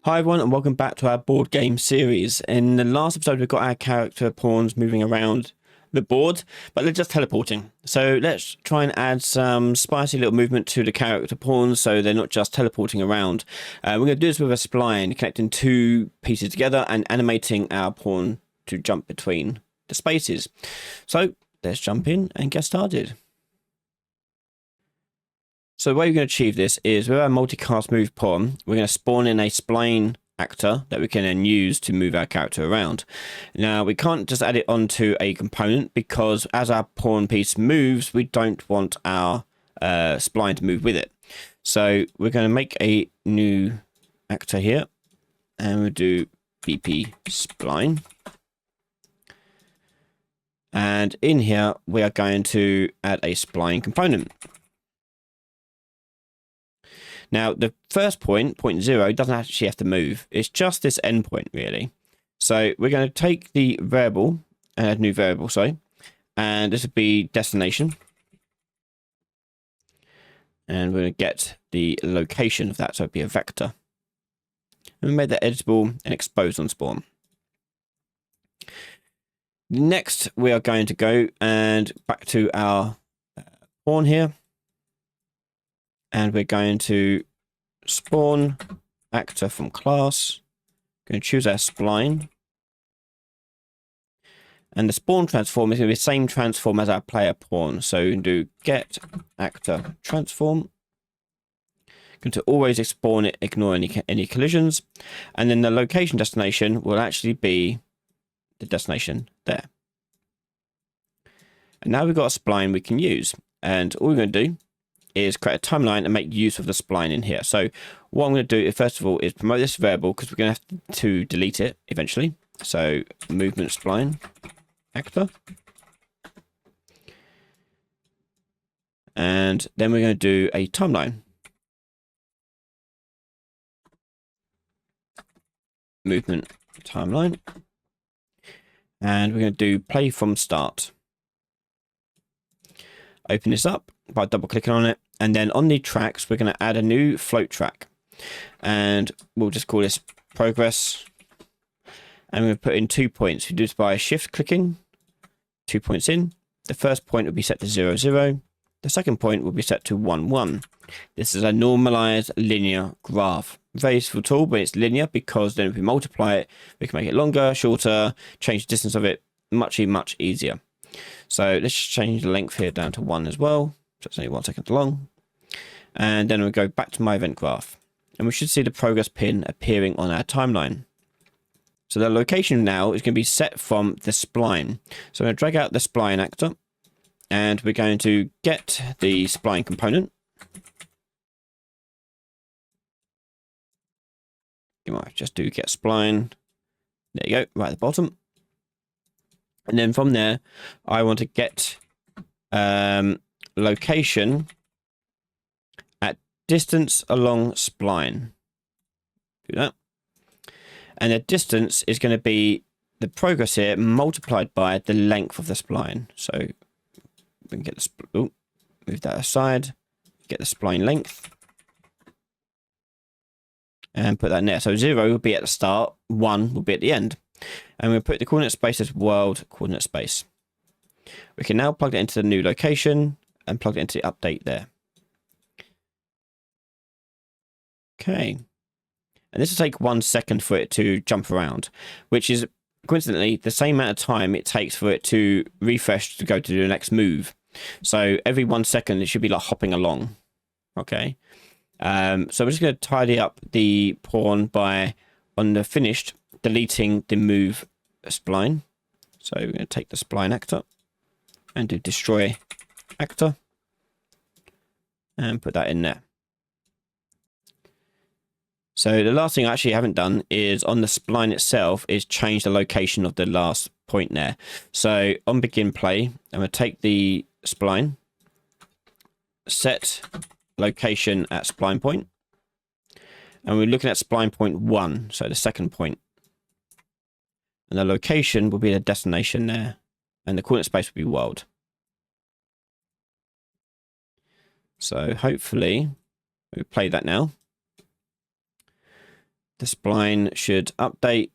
Hi everyone and welcome back to our board game series. In the last episode we've got our character pawns moving around the board, but they're just teleporting. So let's try and add some spicy little movement to the character pawns so they're not just teleporting around. We're going to do this with a spline, connecting two pieces together and animating our pawn to jump between the spaces. So let's jump in and get started. So the way we're going to achieve this is with our multicast move pawn, we're going to spawn in a spline actor that we can then use to move our character around. Now we can't just add it onto a component because as our pawn piece moves, we don't want our spline to move with it. So we're going to make a new actor here and we'll do BP spline. And in here, we are going to add a spline component. Now, the first point, point 0, doesn't actually have to move. It's just this endpoint, really. So we're going to take the variable, and add a new variable, sorry. And this would be destination. And we're going to get the location of that, so it'd be a vector. And we made that editable and exposed on spawn. Next, we are going to go and back to our pawn here. And we're going to spawn actor from class. Going to choose our spline. And the spawn transform is going to be the same transform as our player pawn. So we can do get actor transform. Going to always spawn it, ignore any collisions. And then the location destination will actually be the destination there. And now we've got a spline we can use. And all we're going to do is create a timeline and make use of the spline in here. So what I'm going to do, first of all, is promote this variable because we're going to have to delete it eventually. So movement spline actor. And then we're going to do a timeline. Movement timeline. And we're going to do play from start. Open this up by double clicking on it. And then on the tracks, we're going to add a new float track. And we'll just call this progress. And we'll put in 2 points. We do this by shift clicking, 2 points in. The first point will be set to 0, 0. The second point will be set to 1, 1. This is a normalized linear graph. Very useful tool, but it's linear because then if we multiply it, we can make it longer, shorter, change the distance of it much easier. So let's just change the length here down to 1 as well. So it's only 1 second long. And then we'll go back to my event graph. And we should see the progress pin appearing on our timeline. So the location now is going to be set from the spline. So I'm going to drag out the spline actor. And we're going to get the spline component. You might just do get spline. There you go, right at the bottom. And then from there, I want to get location at distance along spline. Do that. And the distance is going to be the progress here multiplied by the length of the spline. So we can get the move that aside, get the spline length, and put that in there. So 0 will be at the start, 1 will be at the end. And we'll put the coordinate space as world coordinate space. We can now plug it into the new location and plug it into the update there. Okay. And this will take 1 second for it to jump around, which is coincidentally the same amount of time it takes for it to refresh to go to the next move. So every 1 second, it should be like hopping along. Okay. So I'm just going to tidy up the pawn by, on the finished, deleting the move spline. So we're going to take the spline actor and do destroy actor and put that in there. So the last thing I actually haven't done is on the spline itself is change the location of the last point there. So on begin play, I'm going to take the spline, set location at spline point, and we're looking at spline point 1, so the second point. And the location will be the destination there. And the coordinate space will be world. So hopefully, we play that now. the spline should update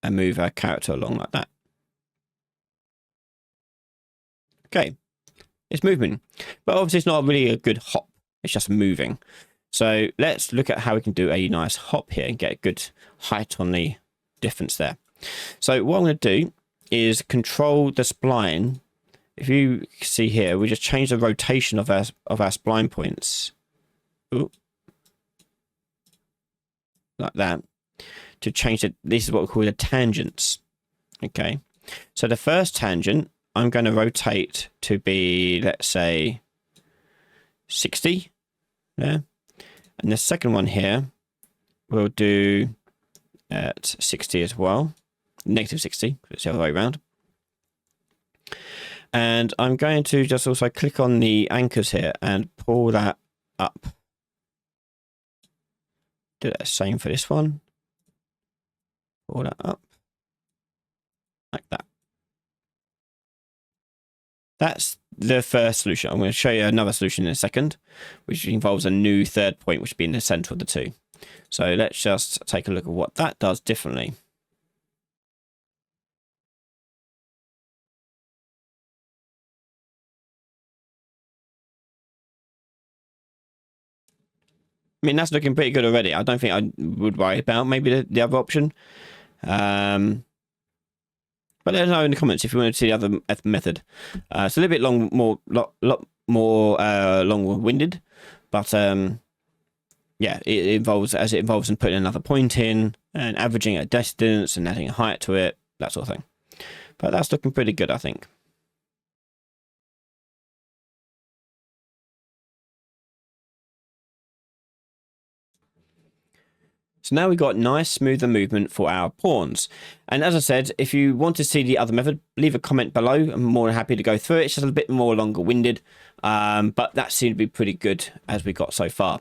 and move our character along like that. Okay, it's moving, but obviously it's not really a good hop. It's just moving. So let's look at how we can do a nice hop here and get a good height on the difference there. So what I'm going to do is control the spline. If you see here, we just change the rotation of our spline points. Ooh. Like that. To change it, this is what we call the tangents. Okay. So the first tangent, I'm going to rotate to be, let's say, 60. Yeah. And the second one here, we'll do at 60 as well. Negative 60, it's the other way around. And I'm going to just also click on the anchors here and pull that up. Do that same for this one. Pull that up. Like that. That's the first solution. I'm going to show you another solution in a second, which involves a new third point, which would be in the center of the two. So let's just take a look at what that does differently. I mean, that's looking pretty good already. I don't think I would worry about maybe the other option. But let us know in the comments if you want to see the other method. It's a little bit lot more long-winded, but yeah, it involves in putting another point in and averaging a distance and adding a height to it, that sort of thing. But that's looking pretty good, I think. So now we've got nice smoother movement for our pawns. And as I said, if you want to see the other method, leave a comment below. I'm more than happy to go through it. It's just a bit more longer winded, but that seemed to be pretty good as we got so far.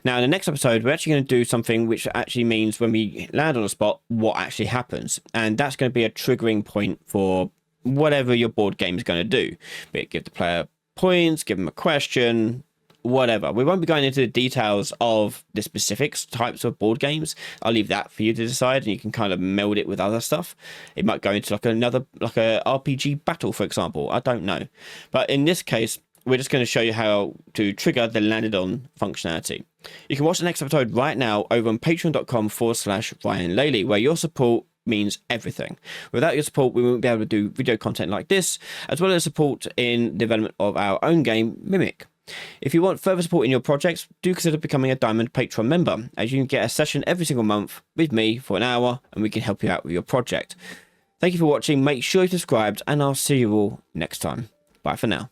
Now in the next episode, we're actually going to do something which actually means when we land on a spot, what actually happens. And that's going to be a triggering point for whatever your board game is going to do. Be it give the player points, give them a question, whatever. We won't be going into the details of the specific types of board games. I'll leave that for you to decide, and you can kind of meld it with other stuff. It might go into like a RPG battle, for example. I don't know. But in this case, we're just going to show you how to trigger the landed on functionality. You can watch the next episode right now over on patreon.com/Ryan Laley, where your support means everything. Without your support, we won't be able to do video content like this, as well as support in development of our own game, Mimic. If you want further support in your projects, do consider becoming a Diamond Patreon member, as you can get a session every single month with me for an hour, and we can help you out with your project. Thank you for watching, make sure you're subscribed, and I'll see you all next time. Bye for now.